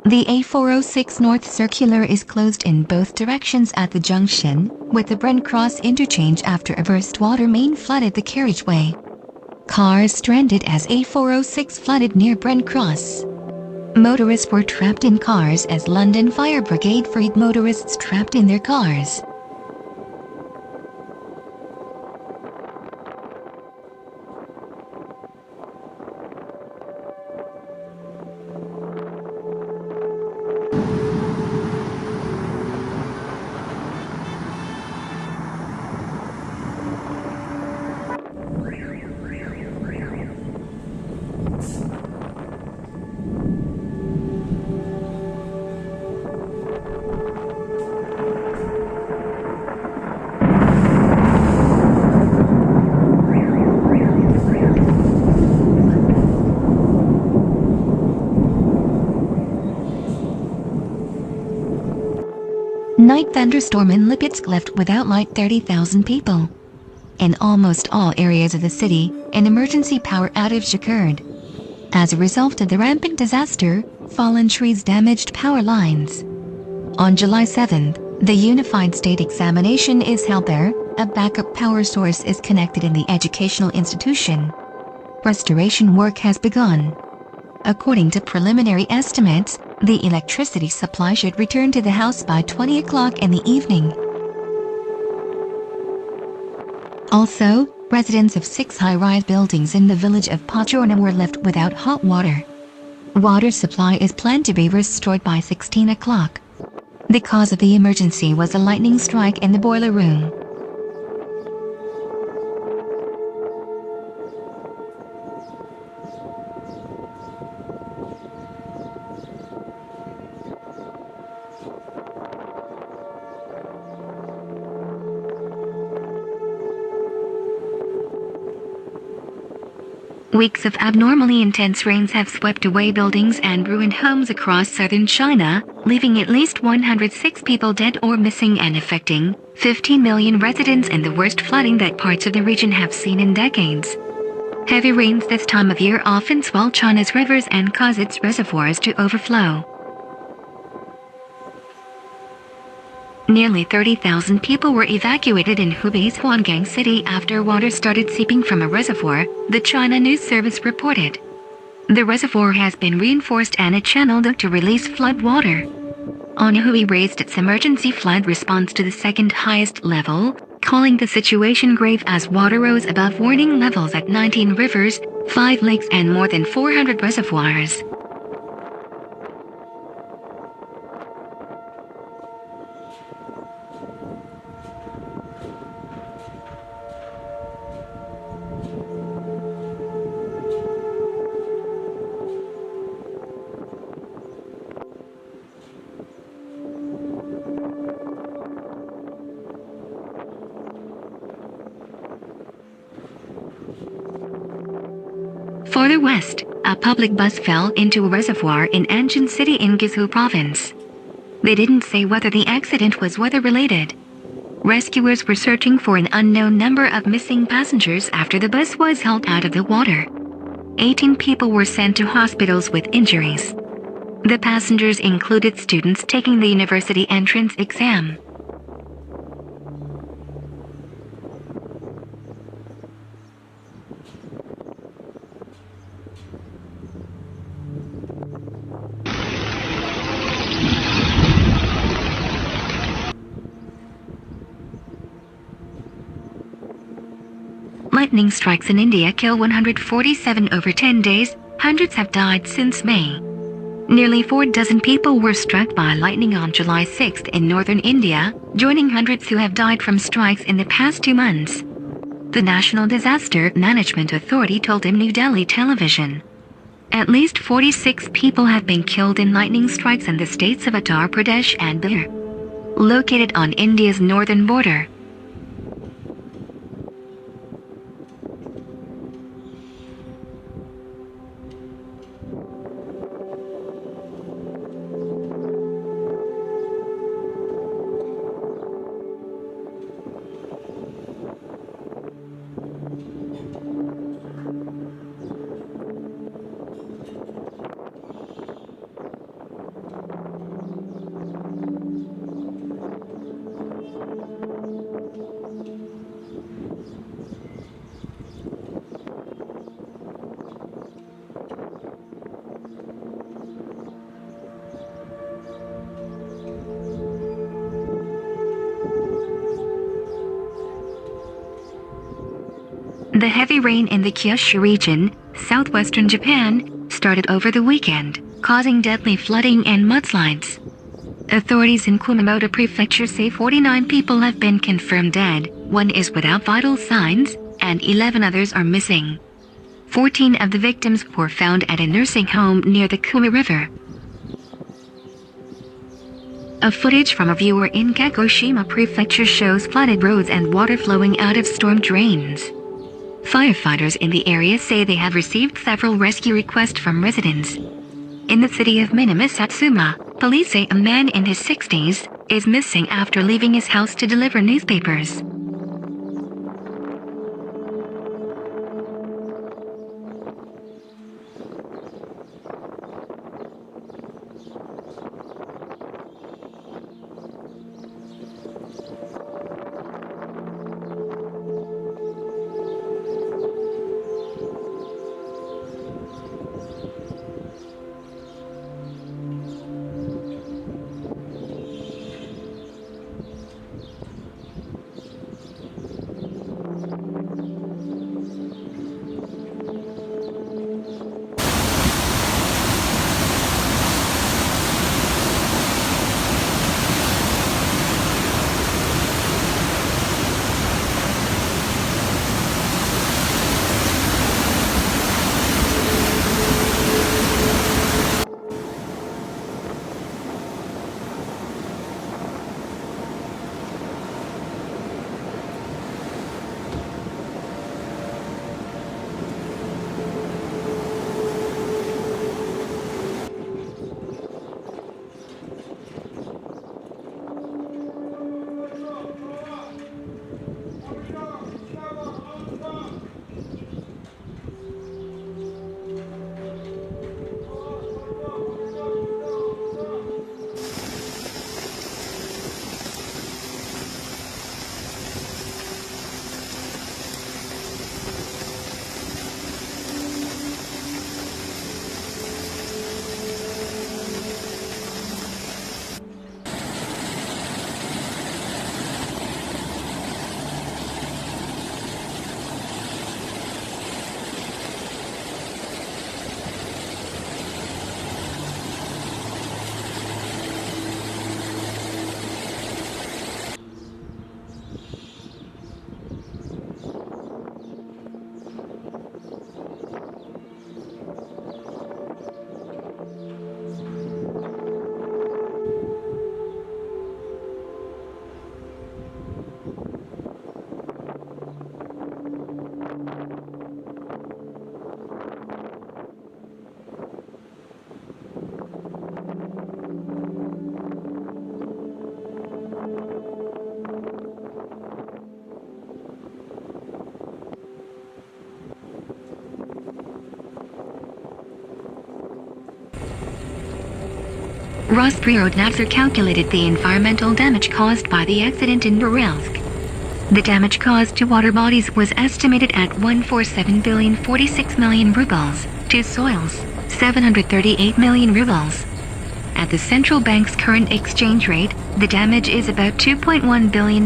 The A406 North Circular is closed in both directions at the junction with the Brent Cross interchange after a burst water main flooded the carriageway. Cars stranded as A406 flooded near Brent Cross. Motorists were trapped in cars as London Fire Brigade freed motorists trapped in their cars. Night thunderstorm in Lipetsk left without light 30,000 people. In almost all areas of the city, an emergency power outage occurred. As a result of the rampant disaster, fallen trees damaged power lines. On July 7th, the Unified State Examination is held there. A backup power source is connected in the educational institution. Restoration work has begun. According to preliminary estimates, the electricity supply should return to the house by 20 o'clock in the evening. Also, residents of 6 high-rise buildings in the village of part2 were left without hot water. Water supply is planned to be restored by 16 o'clock. The cause of the emergency was a lightning strike in the boiler room. Weeks of abnormally intense rains have swept away buildings and ruined homes across southern China, leaving at least 106 people dead or missing and affecting 15 million residents in the worst flooding that parts of the region have seen in decades. Heavy rains this time of year often swell China's rivers and cause its reservoirs to overflow. Nearly 30,000 people were evacuated in Hubei's Huanggang city after water started seeping from a reservoir, the China News Service reported. The reservoir has been reinforced and a channel dug to release flood water. Anhui raised its emergency flood response to the second highest level, calling the situation grave as water rose above warning levels at 19 rivers, 5 lakes and more than 400 reservoirs. Farther west, a public bus fell into a reservoir in Anhui City in Kyushu province. They didn't say whether the accident was weather-related. Rescuers were searching for an unknown number of missing passengers after the bus was held out of the water. 18 people were sent to hospitals with injuries. The passengers included students taking the university entrance exam. Lightning strikes in India kill 147 over 10 days, hundreds have died since May. Nearly 4 dozen people were struck by lightning on July 6th in northern India, joining hundreds who have died from strikes in the past 2 months. The National Disaster Management Authority told New Delhi television. At least 46 people have been killed in lightning strikes in the states of Uttar Pradesh and Bihar, located on India's northern border. The heavy rain in the Kyushu region, southwestern Japan, started over the weekend, causing deadly flooding and mudslides. Authorities in Kumamoto Prefecture say 49 people have been confirmed dead, 1 is without vital signs, and 11 others are missing. 14 of the victims were found at a nursing home near the Kuma River. A footage from a viewer in Kagoshima Prefecture shows flooded roads and water flowing out of storm drains. Firefighters in the area say they have received several rescue requests from residents. In the city of Minami Satsuma, police say a man in his 60s is missing after leaving his house to deliver newspapers. Rosprirod calculated the environmental damage caused by the accident in Norilsk. The damage caused to water bodies was estimated at 147,046 million rubles, to soils, 738 million rubles. At the central bank's current exchange rate, the damage is about $2.1 billion.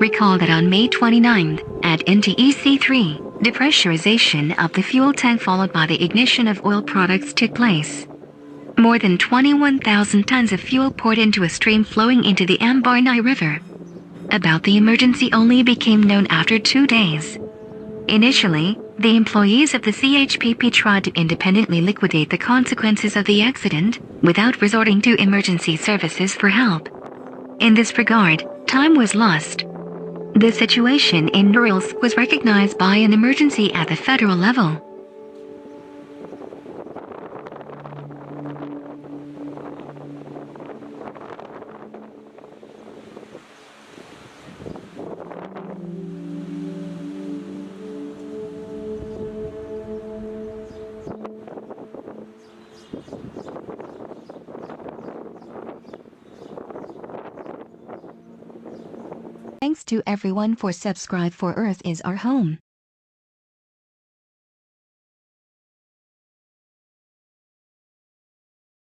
Recall that on May 29, at NTEC-3, depressurization of the fuel tank followed by the ignition of oil products took place. More than 21,000 tons of fuel poured into a stream flowing into the Ambarnai River. About the emergency only became known after 2 days. Initially, the employees of the CHPP tried to independently liquidate the consequences of the accident, without resorting to emergency services for help. In this regard, time was lost. The situation in Norilsk was recognized by an emergency at the federal level. Thanks to everyone for subscribe for Earth is our home.